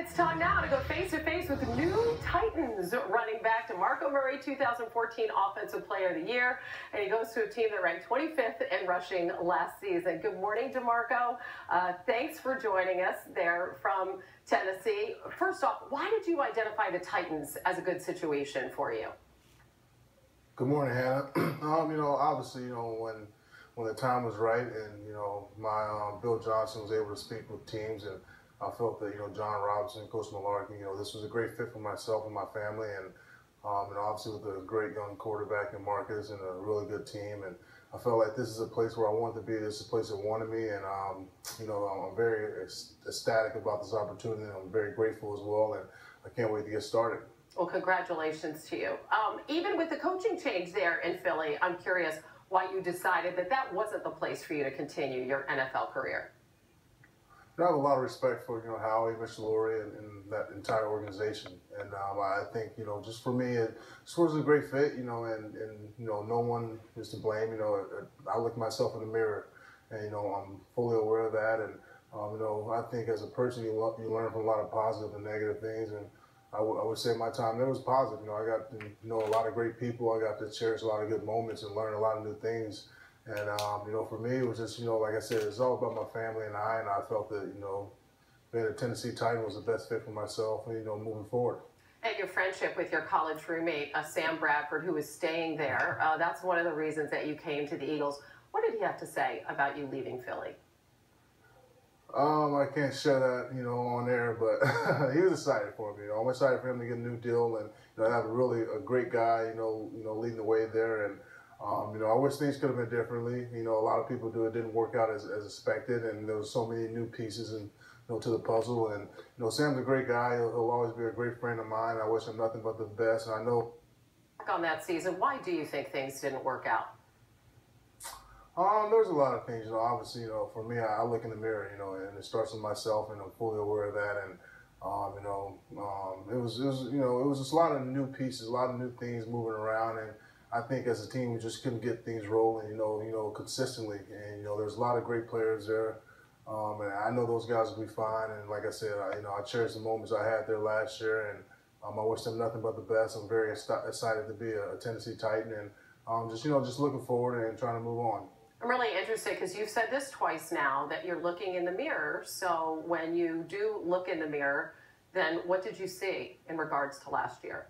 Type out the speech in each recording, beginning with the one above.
It's time now to go face-to-face with the new Titans running back DeMarco Murray, 2014 Offensive Player of the Year. And he goes to a team that ranked 25th in rushing last season. Good morning, DeMarco. Thanks for joining us there from Tennessee. First off, why did you identify the Titans as a good situation for you? Good morning, Hannah. Obviously, when the time was right and, my Bill Johnson was able to speak with teams, and I felt that, John Robinson, Coach Malarkey, this was a great fit for myself and my family, and obviously with a great young quarterback in Marcus and a really good team, and I felt like this is a place where I wanted to be. This is a place that wanted me, and I'm very ecstatic about this opportunity, and I'm very grateful as well, and I can't wait to get started. Well, congratulations to you. Even with the coaching change there in Philly, I'm curious why you decided that that wasn't the place for you to continue your NFL career. I have a lot of respect for, Howie, Mr. Lurie, and that entire organization. And I think, just for me, it was a great fit, and no one is to blame. I look myself in the mirror, and, I'm fully aware of that. And, I think as a person, you learn from a lot of positive and negative things. And I would say my time there was positive. I got to know a lot of great people. I got to cherish a lot of good moments and learn a lot of new things. And, for me, it was just, like I said, it's all about my family and I felt that, being a Tennessee Titan was the best fit for myself, moving forward. And your friendship with your college roommate, Sam Bradford, who is staying there, that's one of the reasons that you came to the Eagles. What did he have to say about you leaving Philly? I can't share that, on air, but he was excited for me. I'm excited for him to get a new deal and, have a great guy, leading the way there. And, I wish things could have been differently. A lot of people it didn't work out as expected, and there was so many new pieces and to the puzzle. And Sam's a great guy. He'll always be a great friend of mine. I wish him nothing but the best. And I know. On that season, why do you think things didn't work out? There's a lot of things. Obviously, for me, I look in the mirror, and it starts with myself, and I'm fully aware of that. And it was just a lot of new pieces, a lot of new things moving around, and I think as a team we just couldn't get things rolling, consistently. And there's a lot of great players there, and I know those guys will be fine. And like I said, I cherish the moments I had there last year, and I wish them nothing but the best. I'm very excited to be a Tennessee Titan, and just looking forward and trying to move on. I'm really interested because you've said this twice now that you're looking in the mirror. So when you do look in the mirror, then what did you see in regards to last year?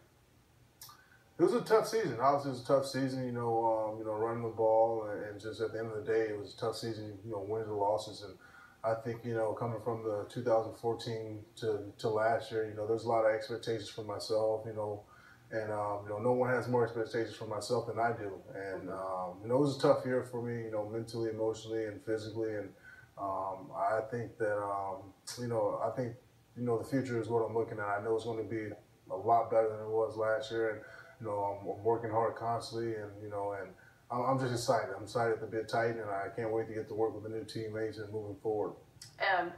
It was a tough season. Obviously, it was a tough season, running the ball, and just at the end of the day, it was a tough season, wins or losses. And I think, coming from the 2014 to last year, there's a lot of expectations for myself, and, no one has more expectations for myself than I do. And, it was a tough year for me, mentally, emotionally, and physically. And I think that, the future is what I'm looking at. I know it's going to be a lot better than it was last year. And, I'm working hard constantly, and I'm just excited. I'm excited to be a Titan, and I can't wait to get to work with the new teammates and moving forward.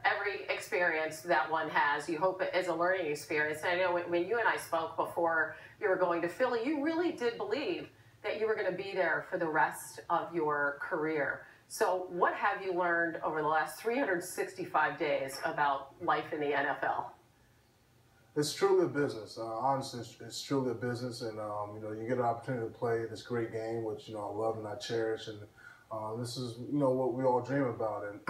Every experience that one has, you hope it is a learning experience. And I know when you and I spoke before you were going to Philly, you really did believe that you were going to be there for the rest of your career. So what have you learned over the last 365 days about life in the NFL? It's truly a business. Honestly, it's truly a business, and you get an opportunity to play this great game, which I love and I cherish, and this is what we all dream about, and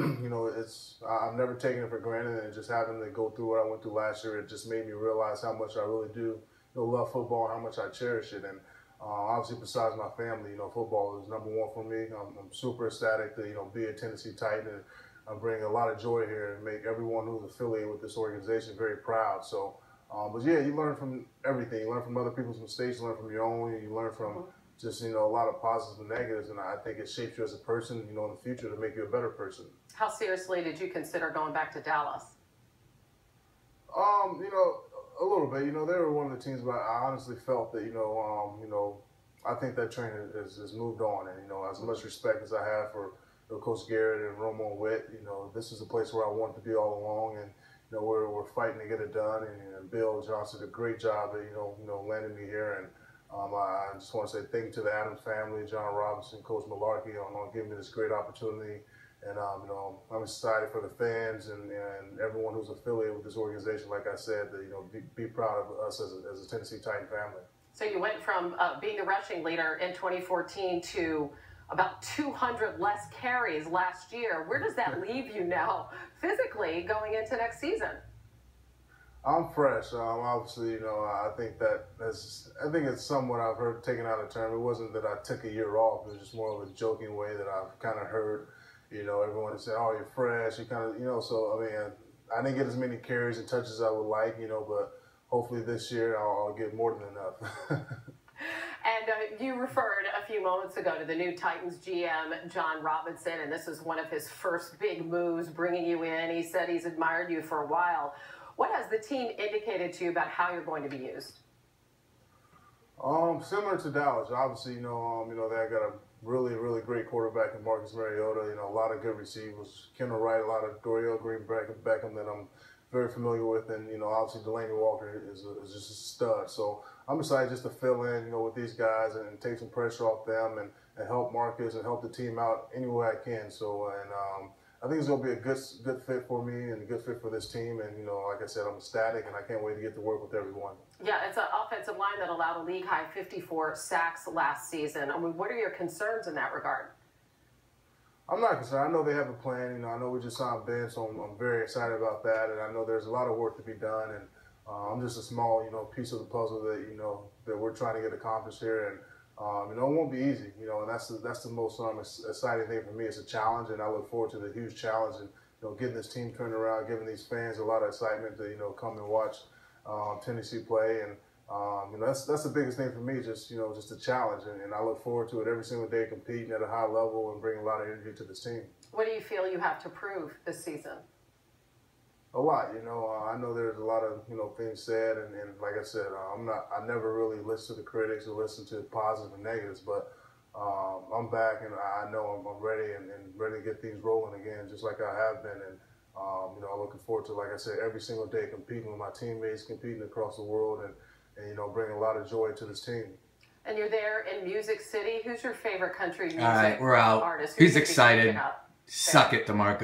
I've never taken it for granted, and just having to go through what I went through last year, it just made me realize how much I really do love football, and how much I cherish it, and obviously besides my family, football is number one for me. I'm super ecstatic to be a Tennessee Titan, and I bring a lot of joy here and make everyone who's affiliated with this organization very proud. So. But yeah, you learn from everything. You learn from other people's mistakes. You learn from your own. You learn from just, a lot of positives and negatives. And I think it shapes you as a person, in the future to make you a better person. How seriously did you consider going back to Dallas? A little bit. They were one of the teams, but I honestly felt that, I think that train has moved on. And, as much respect as I have for Coach Garrett and Romo and Witt, this is a place where I wanted to be all along. And, we're fighting to get it done, and Bill Johnson did a great job of, landing me here. And I just want to say thank you to the Adams family, John Robinson, Coach Malarkey, on giving me this great opportunity. And you know, I'm excited for the fans and everyone who's affiliated with this organization. Like I said, that, you know, be proud of us as a Tennessee Titan family. So you went from being the rushing leader in 2014 to about 200 less carries last year. Where does that leave you now, physically, going into next season? I'm fresh. Obviously, you know, I think it's somewhat I've heard taken out of term. It wasn't that I took a year off. It was just more of a joking way that I've kind of heard. You know, everyone said, "Oh, you're fresh." You kind of, you know. So I mean, I didn't get as many carries and touches as I would like, you know, but hopefully this year I'll get more than enough. And you referred a few moments ago to the new Titans GM, John Robinson, and this is one of his first big moves, bringing you in. He said he's admired you for a while. What has the team indicated to you about how you're going to be used? Similar to Dallas, obviously, you know, they got a really great quarterback in Marcus Mariota. You know, a lot of good receivers. Kendall Wright, a lot of Dorial Green Beckham that I'm very familiar with, and you know, obviously Delaney Walker is just a stud. So I'm excited just to fill in, you know, with these guys and take some pressure off them and help Marcus and help the team out any way I can. So I think it's going to be a good fit for me and a good fit for this team. And, you know, like I said, I'm ecstatic and I can't wait to get to work with everyone. Yeah, it's an offensive line that allowed a league-high 54 sacks last season. I mean, what are your concerns in that regard? I'm not concerned. I know they have a plan. You know, I know we just signed Ben, so I'm very excited about that. And I know there's a lot of work to be done. And I'm just a small, you know, piece of the puzzle that, you know, that we're trying to get accomplished here. And you know, it won't be easy, you know, and that's the most exciting thing for me. It's a challenge, and I look forward to the huge challenge and, you know, getting this team turned around, giving these fans a lot of excitement to, you know, come and watch Tennessee play. And, you know, that's the biggest thing for me, just, you know, just a challenge. And I look forward to it every single day, competing at a high level and bringing a lot of energy to this team. What do you feel you have to prove this season? A lot, you know. I know there's a lot of, you know, things said, and like I said, I never really listen to the critics or listen to positive and negatives, but I'm back and I know I'm ready and ready to get things rolling again, just like I have been. And you know, I'm looking forward to, like I said, every single day competing with my teammates, competing across the world, and you know, bringing a lot of joy to this team. And you're there in Music City. Who's your favorite country music All right, we're out. artist? Who's excited? Suck it, DeMarco.